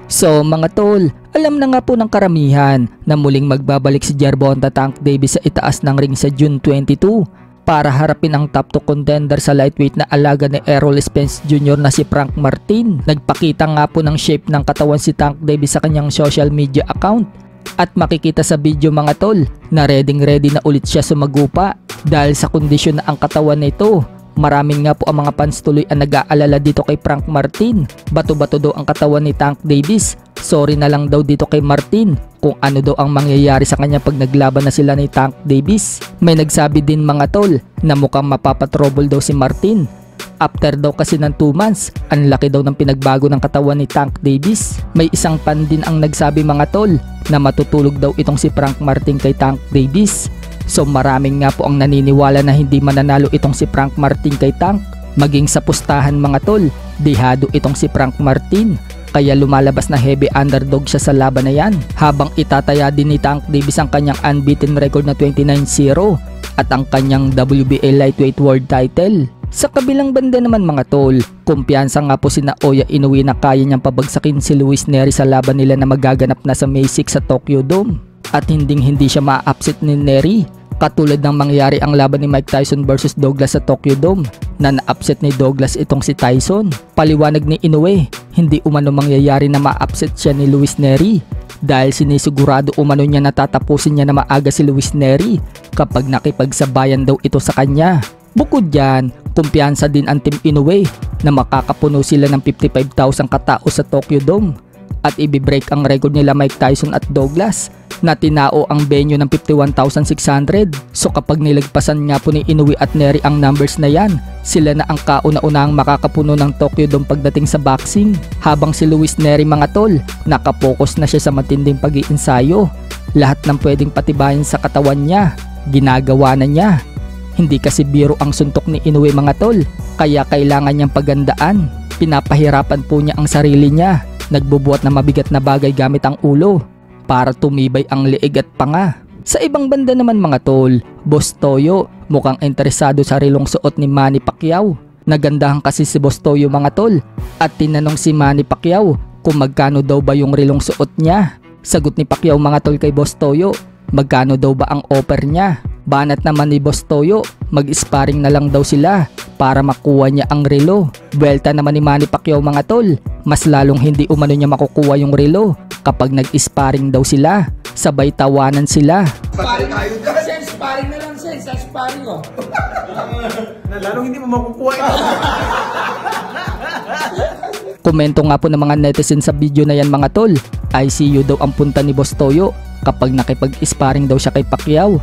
So mga tol, alam na nga po ng karamihan na muling magbabalik si Gervonta Tank Davis sa itaas ng ring sa June 22 para harapin ang top 2 contender sa lightweight na alaga ni Errol Spence Jr. na si Frank Martin. Nagpakita nga po ng shape ng katawan si Tank Davis sa kanyang social media account at makikita sa video mga tol na ready na ulit siya sumagupa dahil sa kondisyon na ang katawan nito. Maraming nga po ang mga fans tuloy ang nag-aalala dito kay Frank Martin. Bato-bato daw ang katawan ni Tank Davis. Sorry na lang daw dito kay Martin kung ano daw ang mangyayari sa kanya pag naglaban na sila ni Tank Davis. May nagsabi din mga tol na mukhang mapapatrouble daw si Martin. After daw kasi ng 2 months, ang laki daw ng pinagbago ng katawan ni Tank Davis. May isang fan din ang nagsabi mga tol na matutulog daw itong si Frank Martin kay Tank Davis. So maraming nga po ang naniniwala na hindi mananalo itong si Frank Martin kay Tank. Maging sa pustahan mga tol, dehado itong si Frank Martin. Kaya lumalabas na heavy underdog siya sa laban na yan. Habang itataya din ni Tank Davis ang kanyang unbeaten record na 29-0 at ang kanyang WBA lightweight world title. Sa kabilang banda naman mga tol, kumpiyansa nga po si Naoya Inoue na kaya niyang pabagsakin si Luis Nery sa laban nila na magaganap na sa May 6 sa Tokyo Dome. At hindi siya ma-upset ni Nery. Katulad ng mangyari ang laban ni Mike Tyson versus Douglas sa Tokyo Dome na na-upset ni Douglas itong si Tyson. Paliwanag ni Inoue, hindi umano mangyayari na ma-upset siya ni Luis Nery dahil sinisigurado umano niya na tatapusin niya na maaga si Luis Nery kapag nakipagsabayan daw ito sa kanya. Bukod dyan, kumpiyansa din ang Team Inoue na makakapuno sila ng 55,000 katao sa Tokyo Dome at ibibreak ang record nila Mike Tyson at Douglas na tinao ang venue ng 51,600. So kapag nilagpasan nga po ni Inoue at Nery ang numbers na yan, sila na ang kauna-unahang makakapuno ng Tokyo Dome pagdating sa boxing. Habang si Luis Nery mga tol, nakapokus na siya sa matinding pag-iinsayo. Lahat ng pwedeng patibayin sa katawan niya, ginagawa na niya. Hindi kasi biro ang suntok ni Inoue mga tol, kaya kailangan niyang pagandaan. Pinapahirapan po niya ang sarili niya, nagbubuhat ng mabigat na bagay gamit ang ulo para tumibay ang leeg at panga. Sa ibang banda naman mga tol, Boss Toyo mukhang interesado sa rilong suot ni Manny Pacquiao. Nagandahan kasi si Boss Toyo mga tol at tinanong si Manny Pacquiao kung magkano daw ba yung rilong suot niya. Sagot ni Pacquiao mga tol kay Boss Toyo, magkano daw ba ang offer niya. Banat naman ni Boss Toyo, mag-sparring na lang daw sila para makuha niya ang relo. Buwelta naman ni Manny Pacquiao mga tol, mas lalong hindi umano niya makukuha yung relo kapag nag-sparring daw sila. Sabay tawanan sila. Sparring tayo dyan. Sen, sparring na lang sen, sa sparring oh. Lalong hindi mo makukuha ito. Komento nga po ng mga netizen sa video na yan mga tol, ICU daw ang punta ni Boss Toyo kapag nakipag-sparring daw siya kay Pacquiao.